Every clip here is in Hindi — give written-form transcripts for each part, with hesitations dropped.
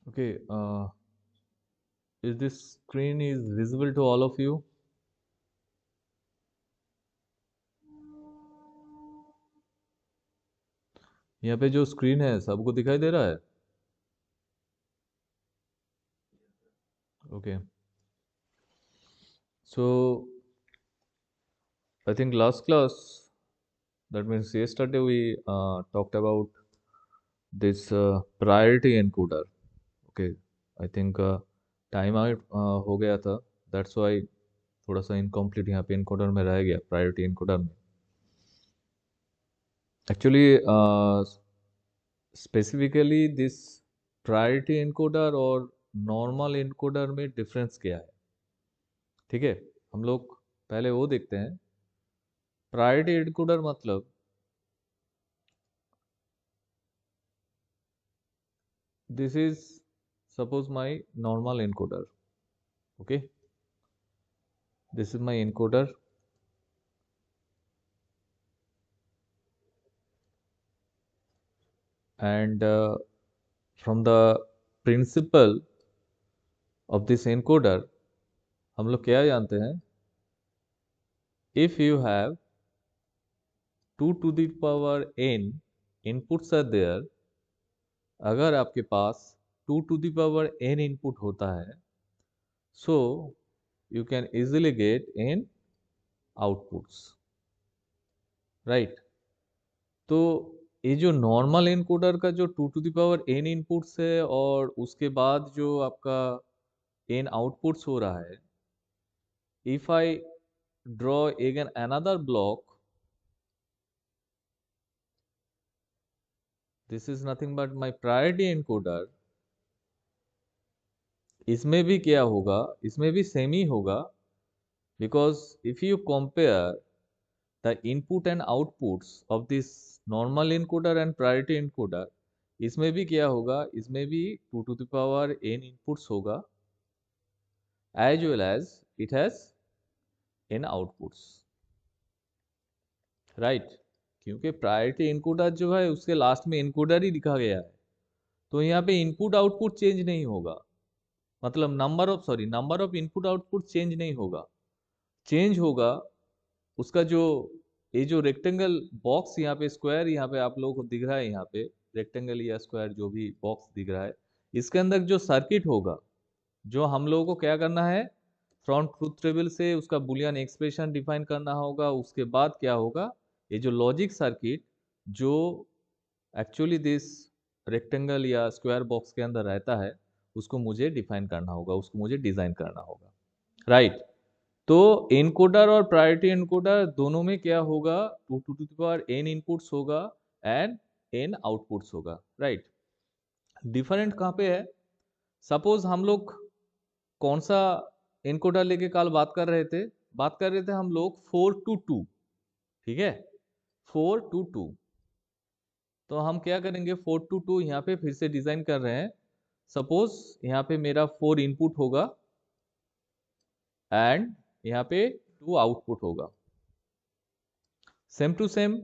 Okay, is this screen is visible to all of you? यहाँ पे जो स्क्रीन है सबको दिखाई दे रहा है? Okay. So I think last class, that means yesterday we talked about this priority encoder. Okay, I think time out हो गया था. That's why थोड़ा सा इनकम्प्लीट यहाँ पे इनकोडर में रह गया, प्रायोरिटी इनकोडर में. Actually specifically this priority encoder और नॉर्मल एनकोडर में डिफरेंस क्या है? ठीक है, हम लोग पहले वो देखते हैं. प्रायोरिटी एनकोडर मतलब this is suppose my normal encoder. Okay, this is my encoder and from the principle of this encoder हम लोग क्या जानते हैं? If you have 2 to the power n inputs are there, अगर आपके पास 2 to the power n input होता है, so you can easily get n outputs, right? तो ये जो नॉर्मल एनकोडर का जो 2 to the power n inputs है और उसके बाद जो आपका n आउटपुट्स हो रहा है, if I draw again another block, this is nothing but my priority encoder. इसमें भी क्या होगा? इसमें भी सेम ही होगा, because if you compare the input and outputs of this normal encoder and priority encoder, इसमें भी क्या होगा? इसमें भी 2 to the power n inputs होगा, as well as it has n outputs, right? क्योंकि प्रायोरिटी एनकोडर जो है उसके लास्ट में एनकोडर ही लिखा गया है, तो यहाँ पे इनपुट आउटपुट चेंज नहीं होगा. मतलब number of input output change नहीं होगा. चेंज होगा उसका जो ये जो रेक्टेंगल बॉक्स यहाँ पे, स्क्वायर यहाँ पे आप लोगों को दिख रहा है, यहाँ पे रेक्टेंगल या स्क्वायर जो भी बॉक्स दिख रहा है, इसके अंदर जो सर्किट होगा, जो हम लोगों को क्या करना है, फ्रॉम ट्रूथ टेबल से उसका बुलियन एक्सप्रेशन डिफाइन करना होगा. उसके बाद क्या होगा, ये जो लॉजिक सर्किट जो एक्चुअली दिस रेक्टेंगल या स्क्वायर बॉक्स के अंदर रहता है, उसको मुझे डिफाइन करना होगा, उसको मुझे डिजाइन करना होगा, राइट? तो एनकोडर और प्रायोरिटी एनकोडर दोनों में क्या होगा? 2 to the power n inputs होगा एंड n आउटपुट्स होगा, राइट? डिफरेंट कहाँ पे है? सपोज हम लोग कौन सा एनकोडर लेके कल बात कर रहे थे हम लोग 4 to 2. ठीक है, 4 to 2. तो हम क्या करेंगे? 4 to 2 यहाँ पे फिर से डिजाइन कर रहे हैं. सपोज यहाँ पे मेरा 4 इनपुट होगा एंड यहाँ पे 2 आउटपुट होगा. Same to same,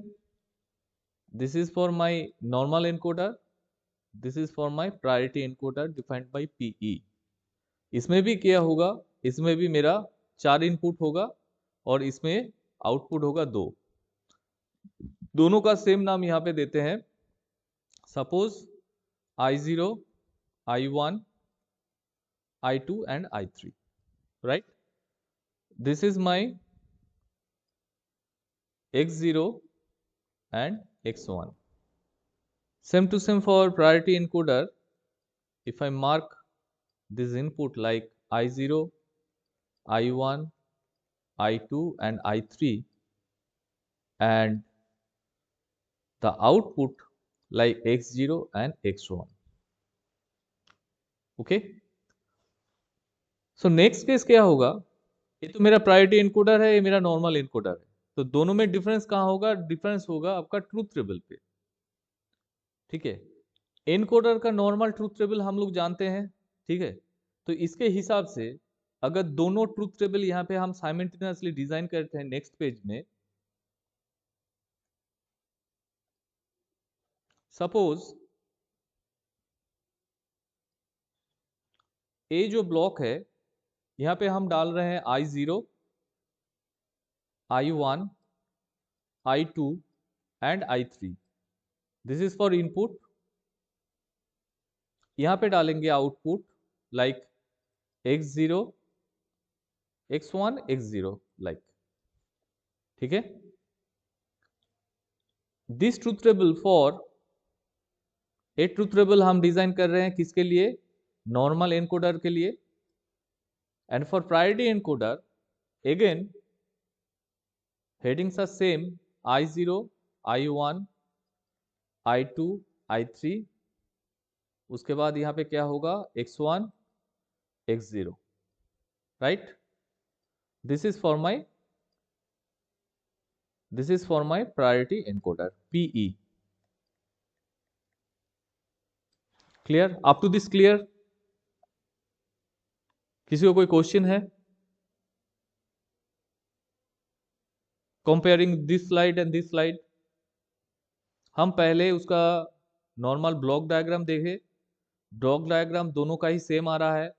this is for my normal encoder, this is for my priority encoder defined by PE. इसमें भी क्या होगा? इसमें भी मेरा 4 इनपुट होगा और इसमें आउटपुट होगा 2. दोनों का सेम नाम यहाँ पे देते हैं. Suppose I0, I1, I2 and I3, right? This is my X0 and X1. Same to same for priority encoder. If I mark this input like I0, I1, I2 and I3, and the output like X0 and X1. Okay, so next case क्या होगा? ये तो मेरा प्रायोरिटी इनकोडर है, ये मेरा नॉर्मल इनकोडर है. तो दोनों में डिफरेंस कहाँ होगा? डिफरेंस होगा आपका ट्रूथ टेबल पे. ठीक है, एनकोडर का नॉर्मल ट्रूथ टेबल हम लोग जानते हैं. ठीक है, तो इसके हिसाब से अगर दोनों ट्रूथ टेबल यहाँ पे हम साइमल्टेनियसली डिजाइन करते हैं नेक्स्ट पेज में, सपोज ए जो ब्लॉक है यहाँ पे हम डाल रहे हैं I0, I1, I2 and I3। This is for input. यहाँ पे डालेंगे output like X0, X1, X0 like. ठीक है, this truth table for a truth table हम डिजाइन कर रहे हैं किसके लिए? नॉर्मल एनकोडर के लिए। And for priority encoder again headings are same, I0, I1, I2, I3। उसके बाद यहाँ पे क्या होगा? X1, X0, right. This is for my priority encoder PE। Clear? Up to this clear? किसी को कोई क्वेश्चन है comparing this slide and this slide? हम पहले उसका नॉर्मल ब्लॉक डायग्राम देखे। ब्लॉक डायग्राम दोनों का ही सेम आ रहा है,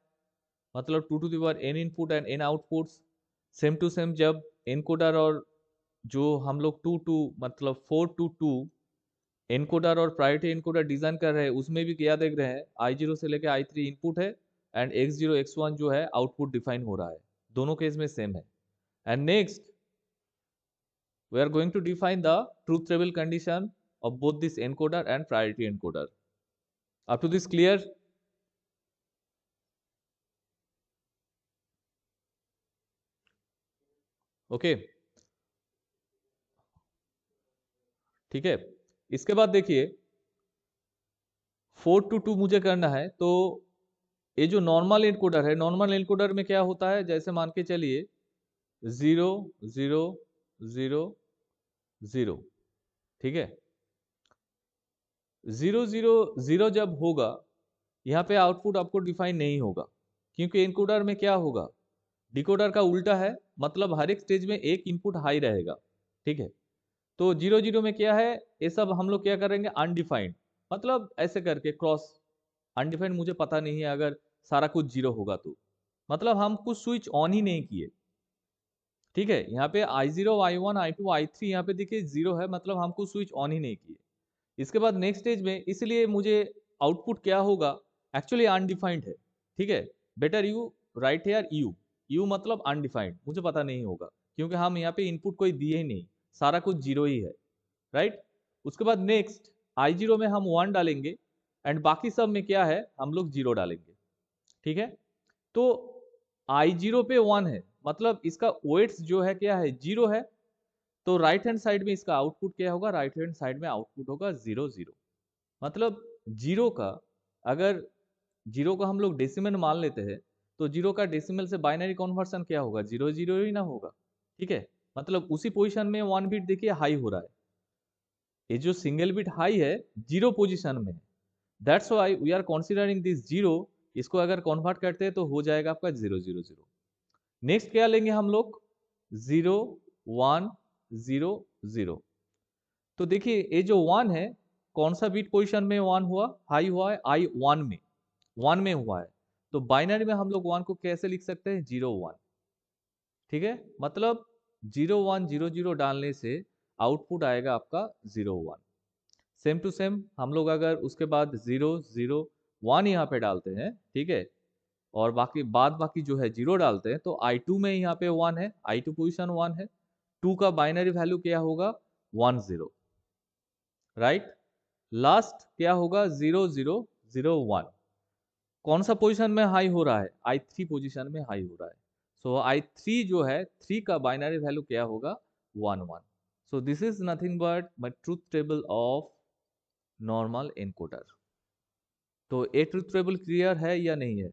मतलब 2 to the power n input and n outputs same to same. जब एनकोडर और जो हम लोग 2 मतलब 4 to 2 एनकोडर और प्रायोरिटी एनकोडर डिजाइन कर रहे हैं, उसमें भी क्या देख रहे हैं? I0 से लेकर I3 इनपुट है एंड X0, X1 जो है आउटपुट डिफाइन हो रहा है। दोनों केस में सेम है। And next we are going to define the truth table condition of both this encoder and priority encoder. Up to this clear? Okay, ठीक है। इसके बाद देखिए 4 to 2 मुझे करना है, तो ये जो नॉर्मल एनकोडर है, नॉर्मल एनकोडर में क्या होता है? जैसे मान के चलिए 0 0 0 0, ठीक है। 0 0 0 जब होगा, यहाँ पे आउटपुट आपको डिफाइन नहीं होगा, क्योंकि एनकोडर में क्या होगा? डिकोडर का उल्टा है, मतलब हर एक स्टेज में एक इनपुट हाई रहेगा। ठीक है, तो 0 0 में क्या है? ये सब हम लोग क्या करेंगे? अनडिफाइंड, मतलब ऐसे करके क्रॉस। अनडिफाइंड मुझे पता नहीं है अगर सारा कुछ जीरो होगा तो, मतलब हम कुछ स्विच ऑन ही नहीं किए। ठीक है, यहाँ पे I0, I1, I2, I3 यहाँ पे देखिए 0 है, मतलब हम कुछ स्विच ऑन ही नहीं किए। इसके बाद नेक्स्ट स्टेज में, इसलिए मुझे आउटपुट क्या होगा? एक्चुअली अनडिफाइंड है। ठीक है, better you write here you मतलब अनडिफाइंड, मुझे पता नहीं होगा, क्योंकि हम यहाँ पे इनपुट कोई दिए ही नहीं, सारा कुछ जीरो ही है, राइट। उसके बाद नेक्स्ट I0 में हम 1 डालेंगे एंड बाकी सब में क्या है? हम लोग 0 डालेंगे। ठीक है, तो I0 पे 1 है, मतलब इसका वेट्स जो है क्या है? 0 है। तो राइट हैंड साइड में इसका आउटपुट क्या होगा? राइट हैंड साइड में आउटपुट होगा 0 0। मतलब जीरो का, अगर जीरो का हम लोग डेसिमल मान लेते हैं, तो जीरो का डेसिमल से बाइनरी कन्वर्सन क्या होगा? 0 0 ही ना होगा। ठीक है, मतलब उसी पोजीशन में 1 बिट देखिए हाई हो रहा है। ये जो सिंगल बिट हाई है, जीरो पोजीशन में है। That's why we are considering this zero. इसको अगर कन्वर्ट करते हैं तो हो जाएगा आपका 0 0 0। नेक्स्ट क्या लेंगे हम लोग? 0 1 0 0। तो देखिए ये जो 1 है, कौन सा बिट पोजीशन में 1 हुआ? हाई हुआ है I1 में, 1 में हुआ है। तो बाइनरी में हम लोग 1 को कैसे लिख सकते हैं? 0 1। ठीक है, मतलब 0 1 0 0 डालने से आउटपुट आएगा आपका 0 1। सेम टू सेम हम लोग अगर उसके बाद 0 0 1 यहाँ पे डालते हैं, ठीक है, और बाकी जो है 0 डालते हैं, तो I2 में यहाँ पे 1 है, I2 पोजीशन 1 है। 2 का बाइनरी वैल्यू क्या होगा? 1 0, राइट। लास्ट क्या होगा? 0 0 0 1। कौन सा पोजीशन में हाई हो रहा है? I3 पोजीशन में हाई हो रहा है। सो I3 जो है, 3 का बाइनरी वैल्यू क्या होगा? 1 1। So this is nothing but my truth table of normal encoder. तो ये ट्रूथ टेबल क्लियर है या नहीं है?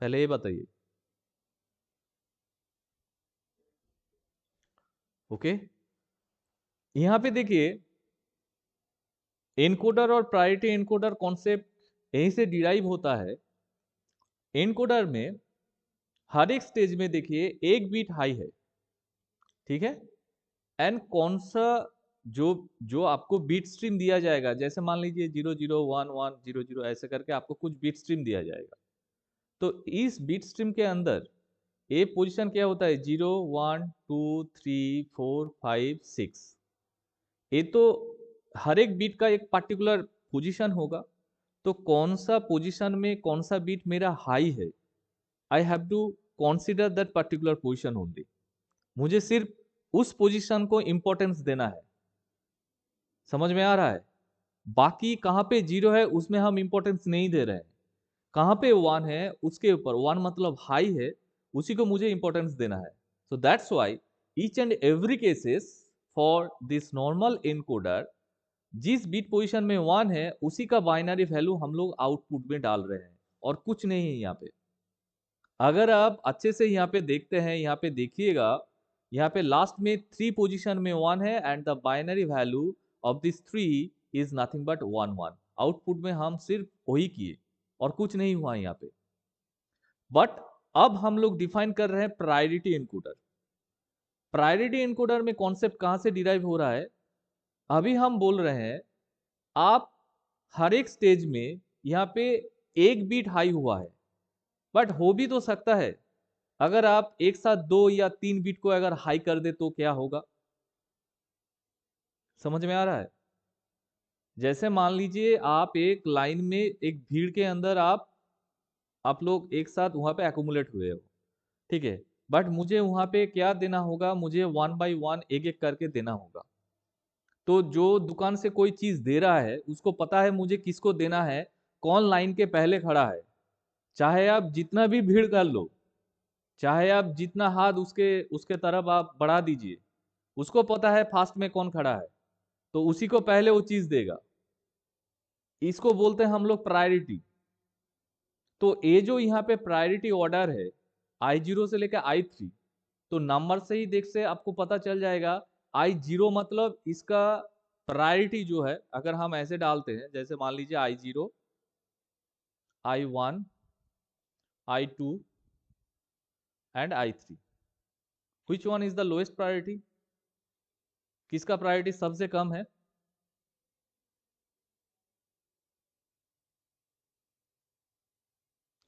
पहले ये बताइए। ओके, यहाँ पे देखिए एनकोडर और प्रायोरिटी एनकोडर कॉन्सेप्ट यहीं से डिराइव होता है। एनकोडर में हर एक स्टेज में देखिए एक बीट हाई है, ठीक है, एंड कौन सा जो जो आपको बीट स्ट्रीम दिया जाएगा, जैसे मान लीजिए 0 0 1 1 0 0 ऐसे करके आपको कुछ बीट स्ट्रीम दिया जाएगा। तो इस बीट स्ट्रीम के अंदर ए पोजीशन क्या होता है, 0 1 2 3 4 5 6। ये तो हर एक बीट का एक पर्टिकुलर पोजीशन होगा। तो कौन सा पोजीशन में कौन सा बीट मेरा हाई है, I have to consider that particular position only. मुझे सिर्फ उस पोजीशन को इंपॉर्टेंस देना है। समझ में आ रहा है? बाकी कहाँ पे जीरो है उसमें हम इंपॉर्टेंस नहीं दे रहे हैं। कहाँ पे वन है उसके ऊपर, वन मतलब हाई है, उसी को मुझे इंपॉर्टेंस देना है। So that's why each and every cases for this normal encoder, जिस बीट पोजीशन में वन है उसी का बाइनरी वैल्यू हम लोग आउटपुट में डाल रहे हैं, और कुछ नहीं है यहाँ पे। अगर आप अच्छे से यहाँ पे देखते हैं, यहाँ पे देखिएगा, यहाँ पे लास्ट में थ्री पोजीशन में वन है and the binary value of this three is nothing but one one. Output में हम सिर्फ वही किए और कुछ नहीं हुआ यहाँ पे। बट अब हम लोग डिफाइन कर रहे हैं प्रायोरिटी एनकोडर। प्रायोरिटी एनकोडर में कॉन्सेप्ट कहाँ से डिराइव हो रहा है? अभी हम बोल रहे हैं आप हर एक स्टेज में यहाँ पे एक बीट हाई हुआ है, बट हो भी तो सकता है अगर आप एक साथ दो या तीन बीट को अगर हाई कर दे तो क्या होगा? समझ में आ रहा है? जैसे मान लीजिए आप एक लाइन में एक भीड़ के अंदर आप लोग एक साथ वहां पे एकोमुलेट हुए हो, ठीक है, बट मुझे वहां पे क्या देना होगा, मुझे वन बाई वन एक एक करके देना होगा। तो जो दुकान से कोई चीज दे रहा है उसको पता है मुझे किसको देना है, कौन लाइन के पहले खड़ा है। चाहे आप जितना भी भीड़ कर लो, चाहे आप जितना हाथ उसके उसके तरफ आप बढ़ा दीजिए, उसको पता है फास्ट में कौन खड़ा है, तो उसी को पहले वो चीज देगा। इसको बोलते हैं हम लोग प्रायोरिटी। तो ये जो यहाँ पे प्रायोरिटी ऑर्डर है I0 से लेकर I3, तो नंबर से ही देख से आपको पता चल जाएगा। I0 मतलब इसका प्रायोरिटी जो है, अगर हम ऐसे डालते हैं जैसे मान लीजिए I0, I1, I2 and I3, which one is the lowest priority? किसका प्रायोरिटी सबसे कम है?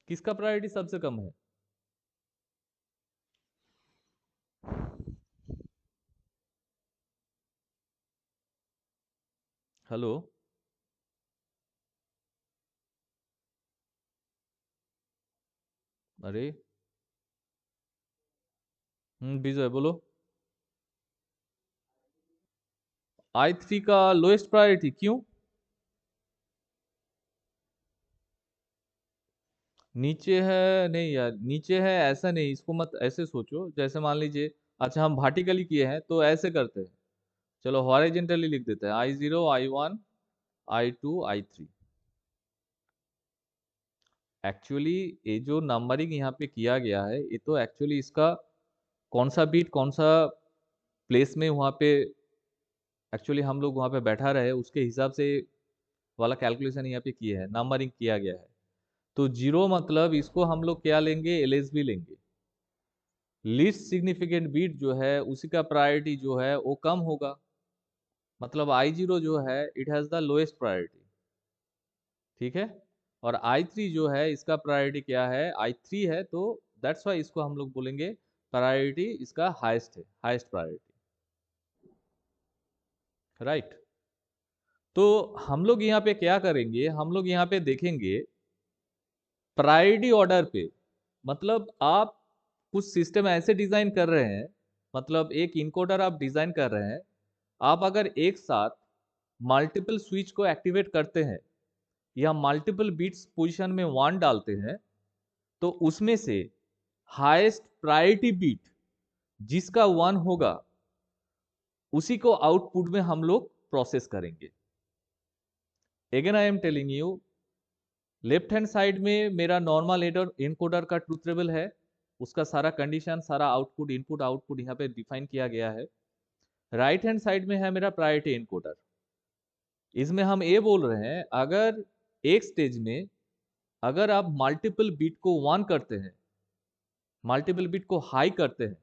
किसका प्रायोरिटी सबसे कम है? हेलो? अरे, विजय बोलो। I3 का लोएस्ट प्रायोरिटी क्यों? नीचे है नहीं यार, नीचे है ऐसा नहीं, इसको मत ऐसे सोचो। जैसे मान लीजिए, अच्छा हम वर्टिकली किए हैं तो ऐसे करते हैं, चलो हॉरिजॉन्टली लिख देते हैं, I0, I1, I2, I3। Actually ये जो नंबरिंग यहाँ पे किया गया है, ये तो एक्चुअली इसका कौन सा बीट कौन सा प्लेस में वहाँ पे एक्चुअली हम लोग वहाँ पे बैठा रहे उसके हिसाब से वाला कैलकुलेशन यहाँ पे किए हैं, नंबरिंग किया गया है। तो जीरो मतलब इसको हम लोग क्या लेंगे, एलएसबी लेंगे। लीस्ट सिग्निफिकेंट बीट जो है उसी का प्रायोरिटी जो है वो कम होगा। मतलब I0 जो है it has the lowest priority, ठीक है। और I3 जो है इसका प्रायोरिटी क्या है, I3 है, तो दैट्स वाई इसको हम लोग बोलेंगे प्रायोरिटी इसका हाईएस्ट है, हाईएस्ट प्रायोरिटी, राइट। तो हम लोग यहाँ पे क्या करेंगे, हम लोग यहाँ पे देखेंगे प्रायोरिटी ऑर्डर पे। मतलब आप कुछ सिस्टम ऐसे डिजाइन कर रहे हैं, मतलब एक इनकोडर आप डिजाइन कर रहे हैं, आप अगर एक साथ मल्टीपल स्विच को एक्टिवेट करते हैं या मल्टीपल बीट्स पोजीशन में वन डालते हैं, तो उसमें से हाईएस्ट प्रायोरिटी बीट जिसका वन होगा उसी को आउटपुट में हम लोग प्रोसेस करेंगे। Again I am telling you, left hand side में मेरा नॉर्मल एनकोडर का ट्रूथ टेबल है, उसका सारा कंडीशन, सारा आउटपुट, इनपुट आउटपुट यहाँ पे डिफाइन किया गया है। राइट हैंड साइड में है मेरा प्रायोरिटी एनकोडर। इसमें हम ये बोल रहे हैं अगर एक स्टेज में अगर आप मल्टीपल बीट को वन करते हैं, मल्टीपल बीट को हाई करते हैं,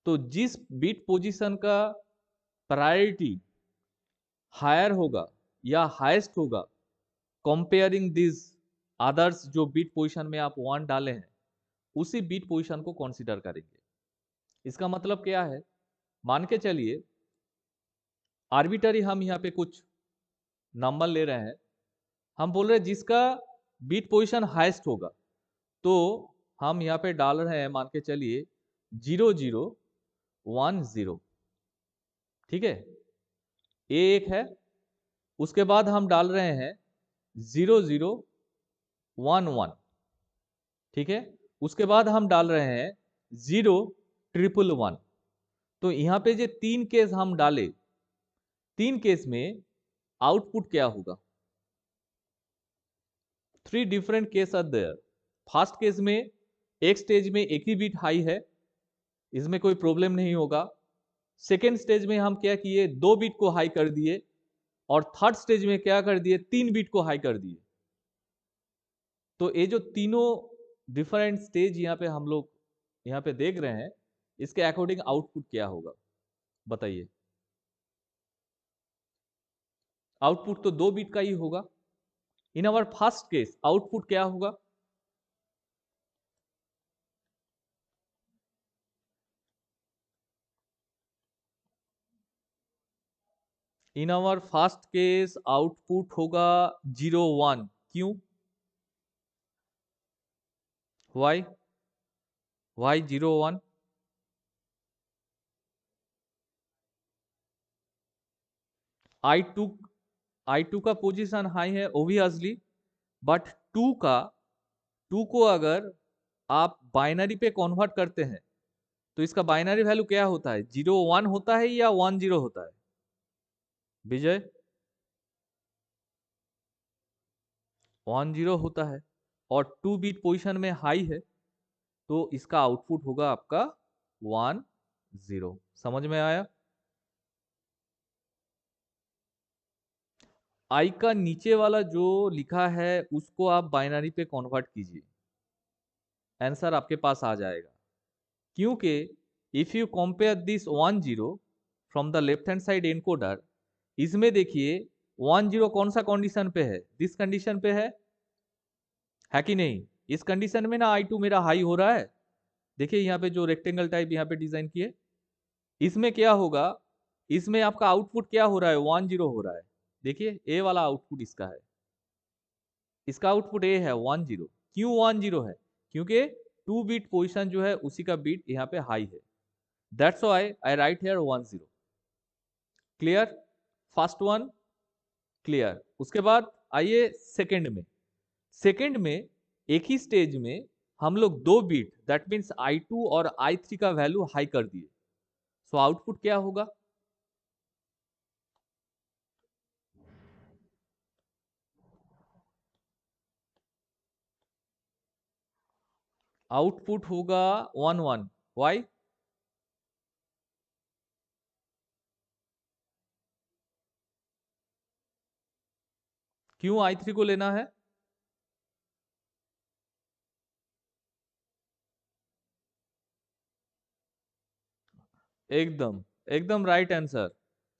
तो जिस बीट पोजीशन का प्रायोरिटी हायर होगा या हाईएस्ट होगा, कंपेयरिंग दिस अदर्स जो बीट पोजीशन में आप 1 डाले हैं उसी बीट पोजीशन को कंसीडर करेंगे। इसका मतलब क्या है, मान के चलिए आर्बिटरी हम यहाँ पे कुछ नंबर ले रहे हैं, हम बोल रहे हैं जिसका बीट पोजीशन हाईएस्ट होगा, तो हम यहाँ पे डाल रहे हैं, मान के चलिए 0010, ठीक है, ये एक है। उसके बाद हम डाल रहे हैं 0011, ठीक है। उसके बाद हम डाल रहे हैं 0111। तो यहाँ पे जो 3 केस हम डाले, 3 केस में आउटपुट क्या होगा? 3 different case are there. First case में एक स्टेज में एक ही बीट हाई है, इसमें कोई प्रॉब्लम नहीं होगा। सेकेंड स्टेज में हम क्या किए, 2 बीट को हाई कर दिए, और थर्ड स्टेज में क्या कर दिए, 3 बीट को हाई कर दिए। तो ये जो तीनों डिफरेंट स्टेज यहाँ पे हम लोग यहाँ पे देख रहे हैं, इसके अकॉर्डिंग आउटपुट क्या होगा बताइए? आउटपुट तो 2 बीट का ही होगा। In our first case output क्या होगा? In our first case output होगा 01। क्यों? वाई 01? I2 का पोजीशन हाई है ओबियसली, बट 2 को अगर आप बाइनरी पे कन्वर्ट करते हैं तो इसका बाइनरी वैल्यू क्या होता है? 01 होता है या 10 होता है? विजय, 10 होता है, और 2 बीट पोजीशन में हाई है, तो इसका आउटपुट होगा आपका 10। समझ में आया? आई का नीचे वाला जो लिखा है उसको आप बाइनरी पे कन्वर्ट कीजिए, आंसर आपके पास आ जाएगा। क्योंकि if you compare this 10 from the left hand side encoder, इसमें देखिए 10 कौन सा कंडीशन पे है? दिस कंडीशन पे है कि नहीं? इस कंडीशन में ना I2 मेरा हाई हो रहा है। देखिए यहाँ पे जो रेक्टेंगल टाइप यहाँ पे डिजाइन किए, इसमें क्या होगा, इसमें आपका आउटपुट क्या हो रहा है? 10 हो रहा है। देखिए ए वाला आउटपुट इसका है, इसका आउटपुट ए है 10। क्यों 10 है? क्योंकि 2 बीट पोजीशन जो है उसी का बीट यहाँ पे हाई है, that's why I right here 10। Clear? First one clear. उसके बाद आइए सेकंड में। सेकंड में एक ही स्टेज में हम लोग 2 बीट, दैट मीन्स I2 और I3 का वैल्यू हाई कर दिए, सो आउटपुट क्या होगा? आउटपुट होगा 11। वाई? क्यों I3 को लेना है? एकदम एकदम राइट आंसर।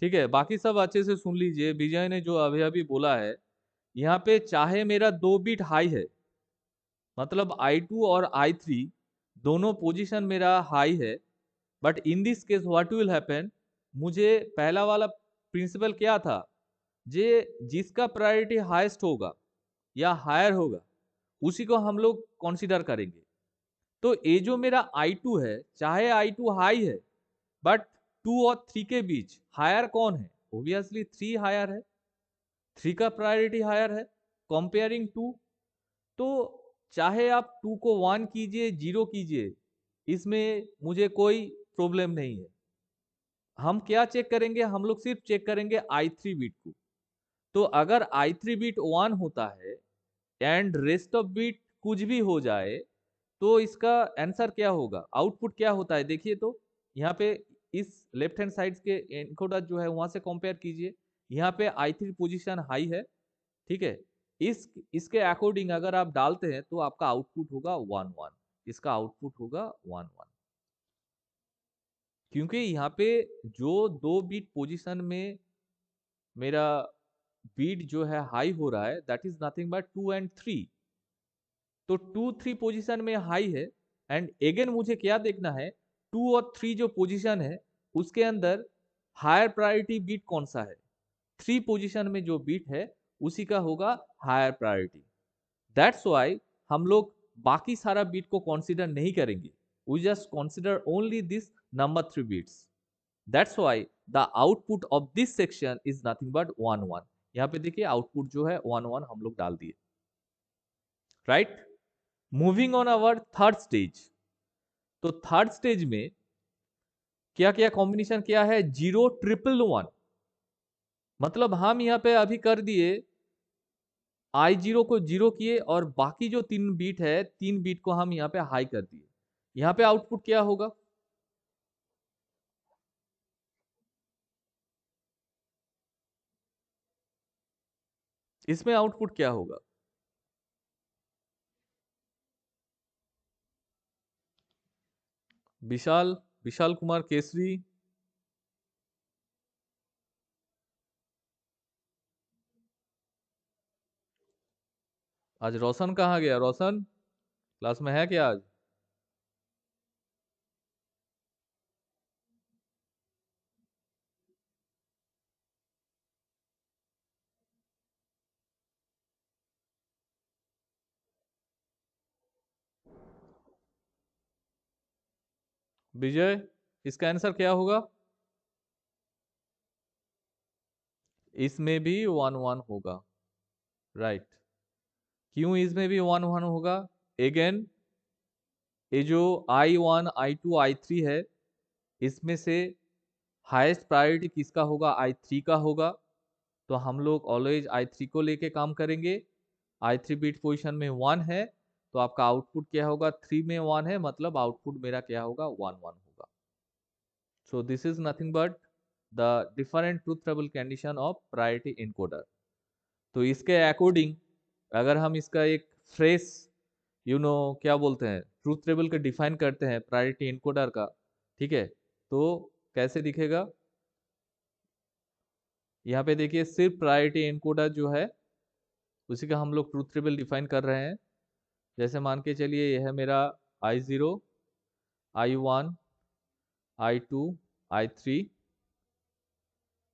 ठीक है, बाकी सब अच्छे से सुन लीजिए। विजय ने जो अभी अभी बोला है, यहाँ पे चाहे मेरा 2 बीट हाई है, मतलब I2 और I3 दोनों पोजीशन मेरा हाई है, but in this case what will happen, मुझे पहला वाला प्रिंसिपल क्या था, जे जिसका प्रायोरिटी हाईएस्ट होगा या हायर होगा उसी को हम लोग कंसीडर करेंगे। तो ये जो मेरा I2 है, चाहे I2 हाई है, बट 2 और 3 के बीच हायर कौन है? ओबियसली 3 हायर है, 3 का प्रायोरिटी हायर है कंपेयरिंग 2। तो चाहे आप 2 को 1 कीजिए, 0 कीजिए, इसमें मुझे कोई प्रॉब्लम नहीं है। हम क्या चेक करेंगे? हम लोग सिर्फ चेक करेंगे I3 बीट को। तो अगर I3 बीट 1 होता है एंड रेस्ट ऑफ बीट कुछ भी हो जाए, तो इसका आंसर क्या होगा? आउटपुट क्या होता है? देखिए तो यहाँ पे इस लेफ्ट हैंड साइड के एनकोडर जो है वहां से कंपेयर कीजिए। यहाँ पे I3 पोजीशन हाई है, ठीक है। इसके अकॉर्डिंग अगर आप डालते हैं तो आपका आउटपुट होगा 11। इसका आउटपुट होगा 11, क्योंकि यहाँ पे जो 2 बीट पोजीशन में मेरा बीट जो है हाई हो रहा है, that is nothing but 2 and 3। तो 2 3 पोजीशन में हाई है। एंड अगेन मुझे क्या देखना है, 2 और 3 जो पोजीशन है उसके अंदर हायर प्रायोरिटी बीट कौन सा है। 3 पोजीशन में जो बीट है उसी का होगा हायर प्रायोरिटी। दैट्स वाई हम लोग बाकी सारा बीट को कंसीडर नहीं करेंगे, we just consider only this number 3 bits. That's why the output of this section is nothing but 1 1। यहाँ पे देखिए आउटपुट जो है 1 1 हम लोग डाल दिए, right. Moving on our third stage. तो थर्ड स्टेज में क्या क्या कॉम्बिनेशन क्या है, 0 1 1 1। मतलब हम यहाँ पे अभी कर दिए I0 को 0 किए और बाकी जो 3 बीट है 3 बीट को हम यहाँ पे हाई कर दिए। यहाँ पे आउटपुट क्या होगा, इसमें आउटपुट क्या होगा। विशाल, विशाल कुमार केसरी। आज रोशन कहाँ गया, रोशन क्लास में है क्या आज। विजय, इसका आंसर क्या होगा। इसमें भी 1 1 होगा, राइट। क्यों इसमें भी 1 1 होगा, अगेन ये जो I1 I2 I3 है इसमें से हाईएस्ट प्रायोरिटी किसका होगा, I3 का होगा। तो हम लोग ऑलवेज I3 को लेके काम करेंगे। I3 बीट पोजीशन में 1 है तो आपका आउटपुट क्या होगा, 3 में 1 है मतलब आउटपुट मेरा क्या होगा, 1 1 होगा। So this is nothing but the different truth table condition of priority encoder. तो इसके अकॉर्डिंग अगर हम इसका एक फ्रेश क्या बोलते हैं ट्रूथ टेबल का डिफाइन करते हैं प्रायोरिटी इनकोडर का, ठीक है, तो कैसे दिखेगा। यहाँ पे देखिए सिर्फ प्रायोरिटी इनकोडर जो है उसी का हम लोग ट्रूथ टेबल डिफाइन कर रहे हैं। जैसे मान के चलिए यह है मेरा I0 I1 I2 I3,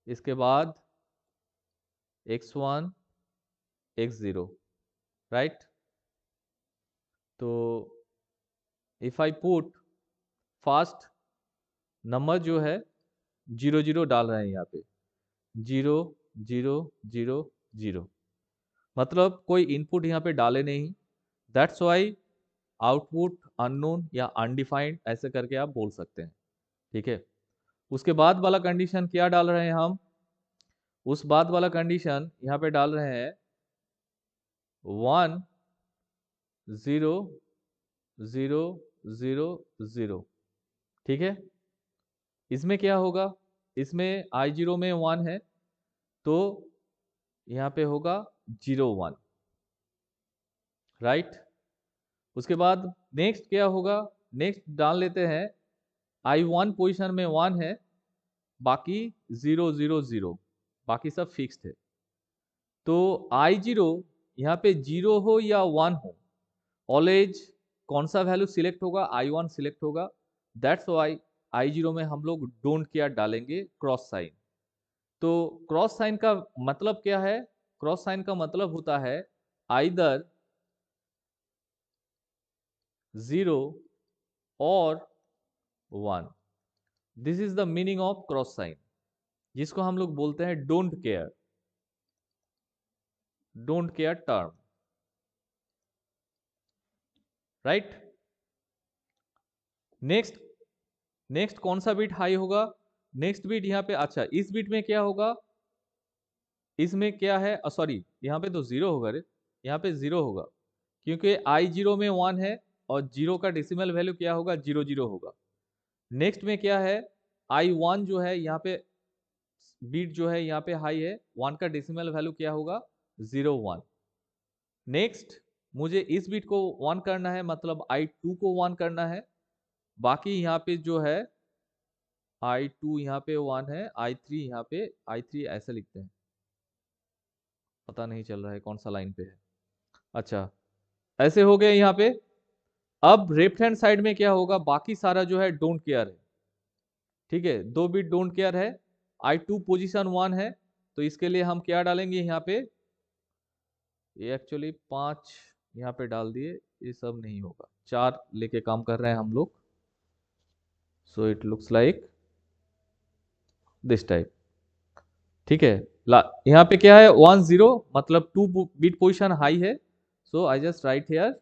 इसके बाद X1 X0, राइट। तो if I put fast number जो है 0 0 डाल रहे हैं यहाँ पे, 0 0 0 0, मतलब कोई इनपुट यहाँ पे डाले नहीं। दैट्स वाई आउटपुट अननोन या अनडिफाइंड ऐसे करके आप बोल सकते हैं, ठीक है। उसके बाद वाला कंडीशन क्या डाल रहे हैं हम, उस बाद वाला कंडीशन यहाँ पे डाल रहे हैं 1 0 0 0 0, ठीक है। इसमें क्या होगा, इसमें I0 में 1 है तो यहाँ पे होगा 0 1, राइट। उसके बाद नेक्स्ट क्या होगा, नेक्स्ट डाल लेते हैं I1 पोजीशन में 1 है, बाकी 0 0 0, बाकी सब फिक्स्ड है। तो I0 यहाँ पे 0 हो या 1 हो, ऑलवेज कौन सा वैल्यू सिलेक्ट होगा, I1 सिलेक्ट होगा। दैट्स वाई I0 में हम लोग डोंट केयर डालेंगे क्रॉस साइन। तो क्रॉस साइन का मतलब क्या है, क्रॉस साइन का मतलब होता है आइदर 0 और 1। This is the meaning of cross sign, जिसको हम लोग बोलते हैं don't care, don't care term, right. Next, next कौन सा बीट हाई होगा, नेक्स्ट बीट यहाँ पे, अच्छा इस बीट में क्या होगा, इसमें क्या है, सॉरी यहाँ पे तो 0 होगा रे, यहाँ पे 0 होगा क्योंकि I0 में 1 है और 0 का डेसिमल वैल्यू क्या होगा, 0 0 होगा। नेक्स्ट में क्या है, I1 जो है यहाँ पे बीट जो है यहाँ पे हाई है, 1 का डेसिमल वैल्यू क्या होगा, 0 1। नेक्स्ट मुझे इस बीट को 1 करना है मतलब I2 को 1 करना है, बाकी यहाँ पे जो है I2 यहाँ पे 1 है, I3 यहाँ पे, I3 ऐसे लिखते हैं, पता नहीं चल रहा है कौन सा लाइन पे है। अच्छा ऐसे हो गए यहाँ पे। अब लेफ्ट हैंड साइड में क्या होगा, बाकी सारा जो है डोंट केयर है, ठीक है, 2 बिट डोंट केयर है, I2 पोजीशन 1 है, तो इसके लिए हम क्या डालेंगे यहाँ पे, ये एक्चुअली 5 यहाँ पे डाल दिए, ये सब नहीं होगा, 4 लेके काम कर रहे हैं हम लोग। So it looks like this type, ठीक है। यहाँ पे क्या है 1 0, मतलब 2 बिट पोजिशन हाई है, so I just write here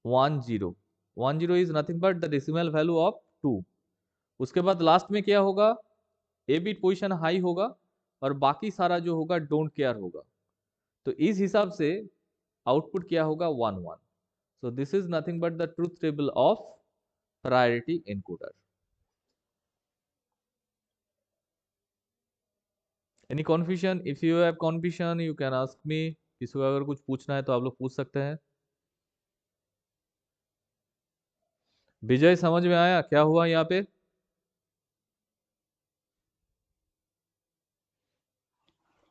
1 0। 1 0 is nothing but the decimal value of 2। उसके बाद लास्ट में क्या होगा, ए बिट पोजिशन हाई होगा और बाकी सारा जो होगा डोंट केयर होगा, तो इस हिसाब से आउटपुट क्या होगा 1 1। So this is nothing but the truth table of priority encoder. Any confusion? If you have confusion you can ask me. किसी को अगर कुछ पूछना है तो आप लोग पूछ सकते हैं। विजय समझ में आया क्या हुआ यहाँ पे?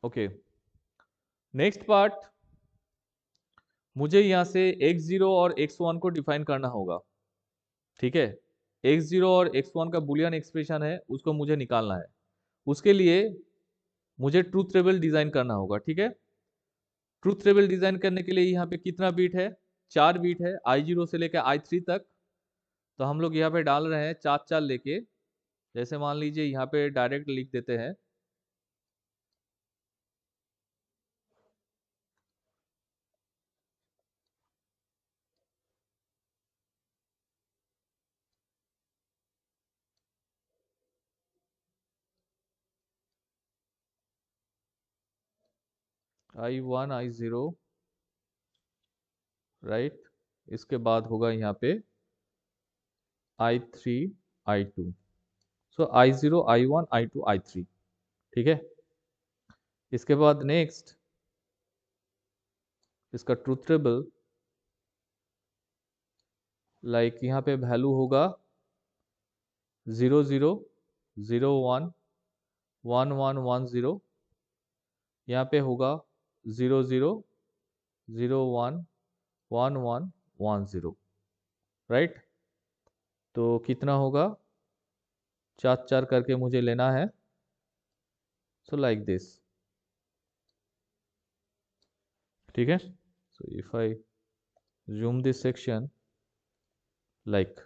ओके, नेक्स्ट पार्ट, मुझे यहाँ से x0 और x1 को डिफाइन करना होगा, ठीक है। x0 और x1 का बुलियन एक्सप्रेशन है, उसको मुझे निकालना है। उसके लिए मुझे ट्रूथ टेबल डिजाइन करना होगा, ठीक है। ट्रूथ टेबल डिजाइन करने के लिए यहाँ पे कितना बीट है, 4 बीट है, I0 से लेकर I3 तक। तो हम लोग यहाँ पे डाल रहे हैं 4 4 लेके, जैसे मान लीजिए यहाँ पे डायरेक्ट लिख देते हैं I1 I0, राइट। इसके बाद होगा यहाँ पे I3 I2, सो I0 I1 I2 I3, ठीक है। इसके बाद नेक्स्ट इसका ट्रूथ टेबल, लाइक यहाँ पे वैल्यू होगा 0 0 0 1 1 1 1 0, यहाँ पे होगा 0 0 0 1 1 1 1 0, राइट। तो कितना होगा, 4 4 करके मुझे लेना है, सो लाइक दिस, ठीक है। So if I zoom this section like,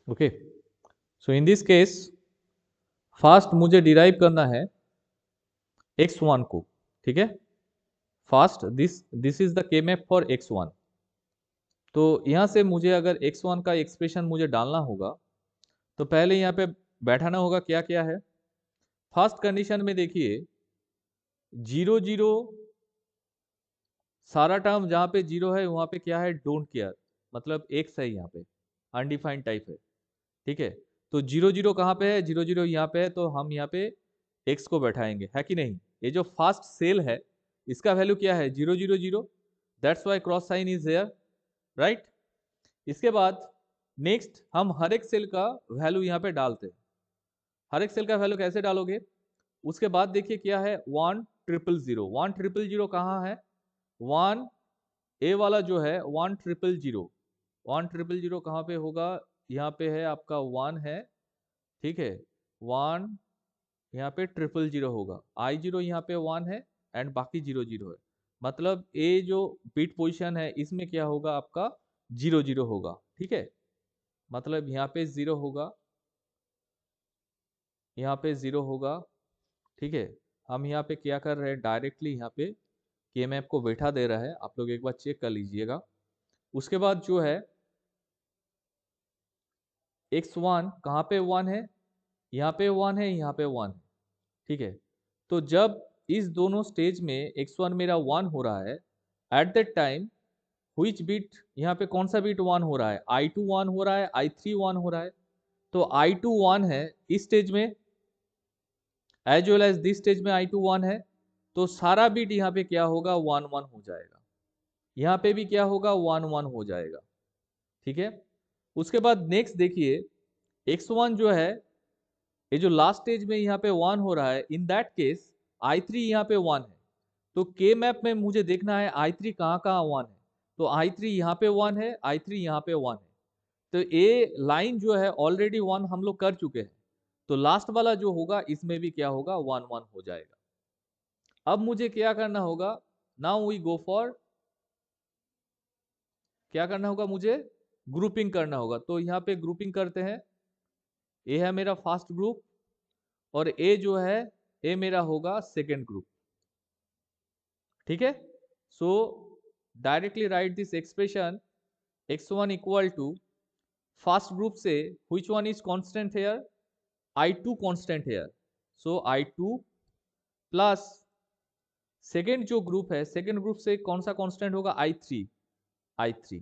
okay. So in this case fast मुझे डिराइव करना है x1 को, ठीक है। फास्ट दिस इज द के मैप फॉर x1। तो यहाँ से मुझे अगर x1 का एक्सप्रेशन मुझे डालना होगा, तो पहले यहाँ पे बैठाना होगा क्या क्या है। फर्स्ट कंडीशन में देखिए 0 0, सारा टर्म जहाँ पे 0 है वहाँ पे क्या है, डोंट केयर, मतलब x है, यहाँ पे अनडिफाइंड टाइप है, ठीक है। तो 0 0 कहाँ पे है, 0 0 यहाँ पे है, तो हम यहाँ पे x को बैठाएंगे, है कि नहीं। ये जो फर्स्ट सेल है इसका वैल्यू क्या है, 0 0 0, that's why cross sign is there, right. इसके बाद नेक्स्ट हम हर एक सेल का वैल्यू यहाँ पे डालते हैं। हर एक सेल का वैल्यू कैसे डालोगे, उसके बाद देखिए क्या है 1 0 0 1 0 0 कहाँ है, 1 ए वाला जो है 1 0 0 1 0 0 कहाँ पे होगा, यहाँ पे है आपका 1 है, ठीक है। 1 यहाँ पे 0 0 होगा, I0 यहाँ पे 1 है एंड बाकी 0 0 है, मतलब ए जो बिट पोजीशन है इसमें क्या होगा आपका 0 0 होगा, ठीक है। मतलब यहाँ पे 0 होगा, यहाँ पे 0 होगा, ठीक है। हम यहाँ पे क्या कर रहे हैं, डायरेक्टली यहाँ पे के मैप को बैठा दे रहा है, आप लोग एक बार चेक कर लीजिएगा। उसके बाद जो है x1 कहाँ पे 1 है, यहाँ पे 1 है, यहाँ पे 1 है, ठीक है। तो जब इस दोनों स्टेज में x1 मेरा 1 हो रहा है, at that time which bit, यहाँ पे कौन सा बिट 1 हो रहा है, I2 1 हो रहा है, I3 1 हो रहा है। तो I2 1 है इस स्टेज में, as well as this stage में I2 1 है, तो सारा बिट यहाँ पे क्या होगा 1 1 हो जाएगा, यहाँ पे भी क्या होगा 1 1 हो जाएगा, ठीक है। उसके बाद नेक्स्ट देखिए x1 जो है, ये जो लास्ट स्टेज में यहाँ पे 1 हो रहा है, इन दैट केस i3 यहाँ पे 1 है, तो के मैप में मुझे देखना है i3 कहाँ कहाँ 1 है, तो i3 यहाँ पे 1 है, i3 यहाँ पे 1 है, तो ये लाइन जो है ऑलरेडी 1 हम लोग कर चुके हैं, तो लास्ट वाला जो होगा इसमें भी क्या होगा, 1 1 हो जाएगा। अब मुझे क्या करना होगा, नाउ वी गो फॉर, क्या करना होगा, मुझे ग्रुपिंग करना होगा। तो यहाँ पे ग्रुपिंग करते हैं, ये है मेरा फर्स्ट ग्रुप और ए जो है, ए मेरा होगा सेकेंड ग्रुप, ठीक है। So directly write this expression x1 equal to first group से which one is constant here, i2 constant here, so i2 plus second जो ग्रुप है, सेकेंड ग्रुप से कौन सा कांस्टेंट होगा, i3,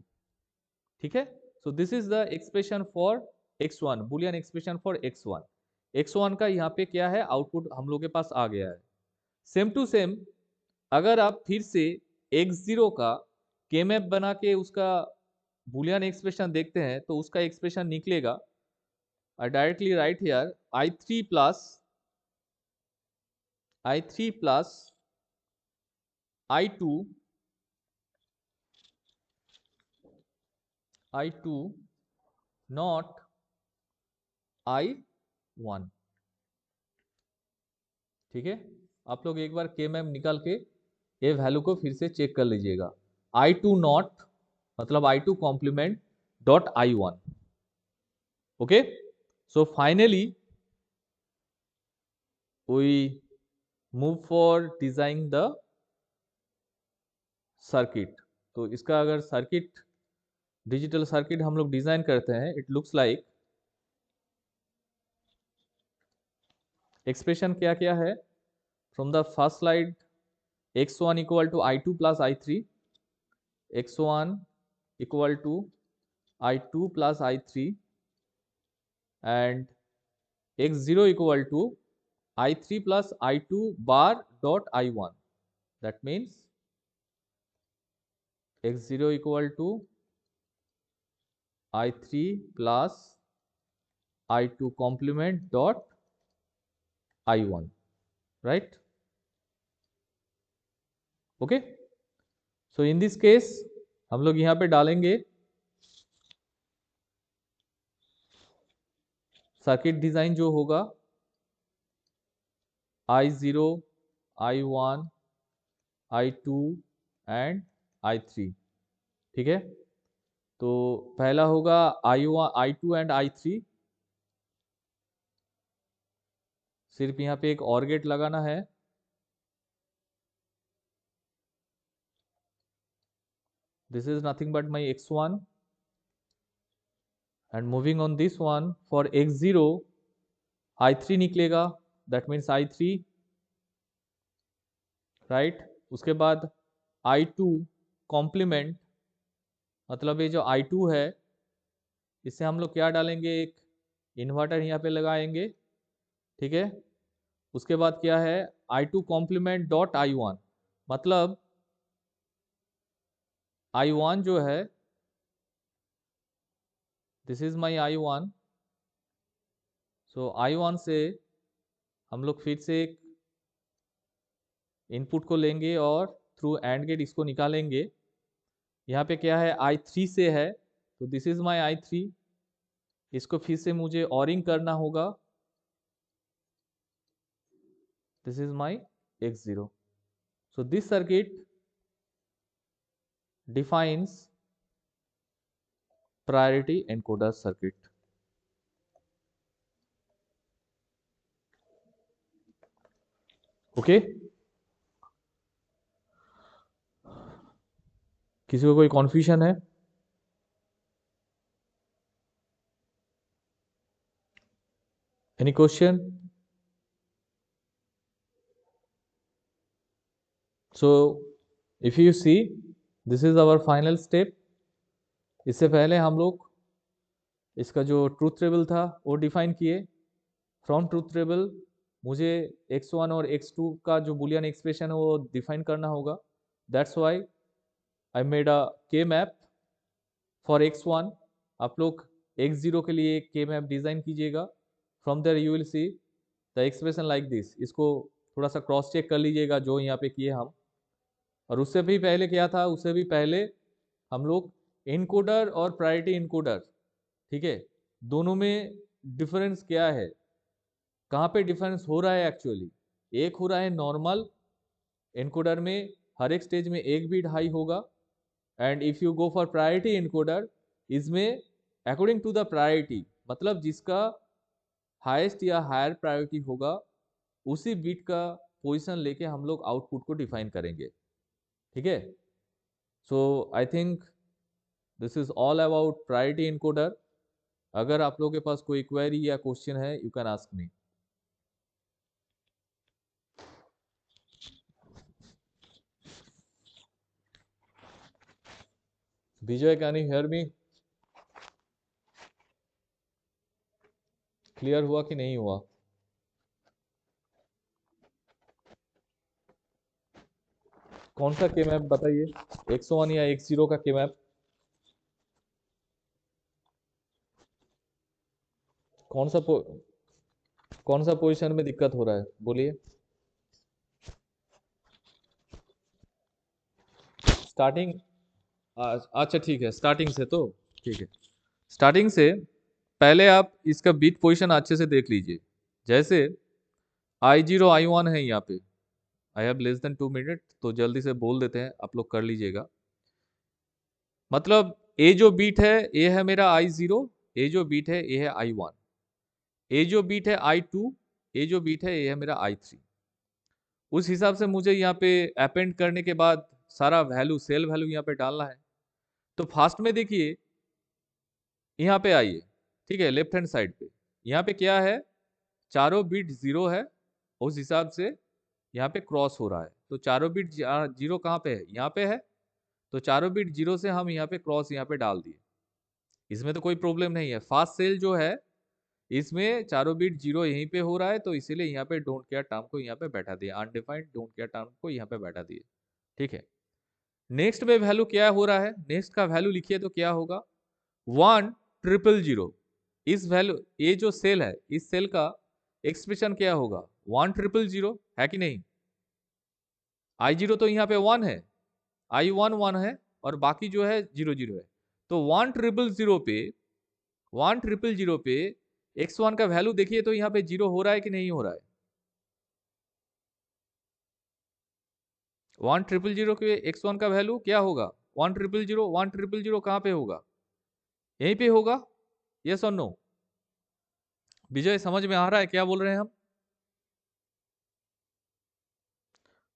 ठीक है। So this is the expression for x1, Boolean expression for x1 का यहाँ पे क्या है, आउटपुट हम लोग के पास आ गया है। सेम टू सेम अगर आप फिर से x0 का के मैप बना के उसका बुलियन एक्सप्रेशन देखते हैं, तो उसका एक्सप्रेशन निकलेगा, I directly right here i3 plus i2 not i1, ठीक है। आप लोग एक बार के मैप निकाल के ये वैल्यू को फिर से चेक कर लीजिएगा, i2 नॉट मतलब i2 complement dot i1, okay. So finally we move for design the circuit. तो इसका अगर सर्किट, डिजिटल सर्किट हम लोग डिजाइन करते हैं, इट लुक्स लाइक, एक्सप्रेशन क्या क्या है from the first slide, x1 equal to i2 plus i3, x1 equal to i2 plus i3 and x0 equal to i3 plus i2 bar dot i1, that means x0 equal to i3 plus i2 complement dot i1, right, okay. So in this case हम लोग यहाँ पे डालेंगे सर्किट डिजाइन जो होगा i0, i1, i2 and i3, ठीक है। तो पहला होगा i1, i2 एंड i3, सिर्फ यहाँ पे एक और गेट लगाना है, this is nothing but my x1 and moving on this one for x0 i3 निकलेगा, दैट मीन्स i3, राइट। उसके बाद i2 कॉम्प्लीमेंट, मतलब ये जो i2 है इससे हम लोग क्या डालेंगे, एक इन्वर्टर यहाँ पे लगाएंगे, ठीक है। उसके बाद क्या है, i2 कॉम्प्लीमेंट डॉट i1, मतलब i1 जो है, this is my i1, so i1 से हम लोग फिर से एक इनपुट को लेंगे और थ्रू एंड गेट इसको निकालेंगे। यहाँ पे क्या है, i3 से है, तो दिस इज माई i3, इसको फिर से मुझे ऑरिंग करना होगा, this is my x0। So this circuit defines priority encoder circuit, okay. किसी को कोई कॉन्फ्यूजन है? Any question? So if you see, this is our final step. इससे पहले हम लोग इसका जो ट्रूथ टेबल था वो डिफाइन किए। फ्रॉम ट्रूथ टेबल मुझे x1 और x2 का जो बुलियन एक्सप्रेशन है वो डिफाइन करना होगा, that's why I made a के मैप फॉर x1। आप लोग x0 के लिए एक के मैप डिजाइन कीजिएगा। From there you will see the expression like this. इसको थोड़ा सा क्रॉस चेक कर लीजिएगा जो यहाँ पे किए हम। और उससे भी पहले क्या था, उससे भी पहले हम लोग इनकोडर और प्रायोरिटी इनकोडर, ठीक है, दोनों में डिफरेंस क्या है, कहाँ पे डिफरेंस हो रहा है एक्चुअली। एक हो रहा है नॉर्मल इनकोडर में हर एक स्टेज में एक बीट हाई होगा, and if you go for priority encoder, इसमें अकॉर्डिंग टू द प्रायोरिटी, मतलब जिसका हाईएस्ट या हायर प्रायोरिटी होगा उसी बीट का पोजीशन लेके हम लोग आउटपुट को डिफाइन करेंगे, ठीक है। So I think this is all about priority encoder. अगर आप लोगों के पास कोई क्वेरी या क्वेश्चन है, you can ask me. Vijay, can you hear me? Clear हुआ कि नहीं हुआ? कौन सा के मैप बताइए, x1 या x0 का के मैप? कौन सा कौन सा पोजीशन में दिक्कत हो रहा है, बोलिए। स्टार्टिंग, अच्छा ठीक है, स्टार्टिंग से तो ठीक है। स्टार्टिंग से पहले आप इसका बीट पोजीशन अच्छे से देख लीजिए। जैसे I0 I1 है यहाँ पे, I have less than 2 minute, तो जल्दी से बोल देते हैं, आप लोग कर लीजिएगा। मतलब ए जो बीट है ये है मेरा I0, ए जो बीट है ये है I1, ए जो बीट है I2, ए जो बीट है ये है मेरा I3। उस हिसाब से मुझे यहाँ पे अपेंड करने के बाद सारा वैल्यू, सेल वैल्यू यहाँ पे डालना है। तो फास्ट में देखिए, यहाँ पे आइए, ठीक है, लेफ्ट हैंड साइड पे यहाँ पे क्या है, चारों बीट जीरो है, उस हिसाब से यहाँ पे क्रॉस हो रहा है। तो चारों बीट जीरो कहाँ पे है, यहाँ पे है, तो चारों बीट जीरो से हम यहाँ पे क्रॉस यहाँ पे डाल दिए। इसमें तो कोई प्रॉब्लम नहीं है। फास्ट सेल जो है इसमें चारों बीट जीरो यहीं पे हो रहा है, तो इसीलिए यहाँ पे डोंट केयर टर्म को यहाँ पे बैठा दिया, अनडिफाइंड डोंट केयर टर्म को यहाँ पे बैठा दिए, ठीक है। नेक्स्ट में वैल्यू क्या हो रहा है, नेक्स्ट का वैल्यू लिखिए तो क्या होगा, 1,000,000। इस वैल्यू, ये जो सेल है इस सेल का एक्सप्रेशन क्या होगा, 1,000,000 है कि नहीं। I0 तो यहाँ पे 1 है, I1 1 है, और बाकी जो है 0 0 है। तो 1,000,000 पे 1,000,000 पे x1 का वैल्यू देखिए तो यहाँ पे 0 हो रहा है कि नहीं हो रहा है। 1,000,000 के x1 का वैल्यू क्या होगा, 1,000,000 1,000,000 कहाँ पे होगा, यहीं पे होगा। यस और नो? विजय समझ में आ रहा है क्या बोल रहे हैं हम?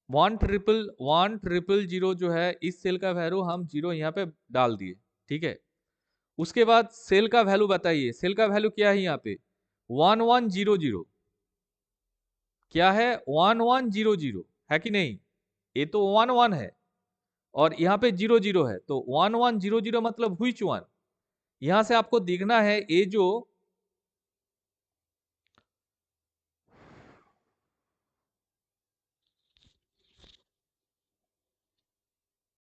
1,000,000 जो है इस सेल का वैल्यू हम 0 यहाँ पे डाल दिए, ठीक है। उसके बाद सेल का वैल्यू बताइए, सेल का वैल्यू क्या है यहाँ पे, 1,1,0,0 क्या है, 1,1,0,0 है कि नहीं। ये तो 1 1 है और यहाँ पे 0 0 है, तो 1,1,0,0 मतलब व्हिच वन। यहाँ से आपको देखना है ये जो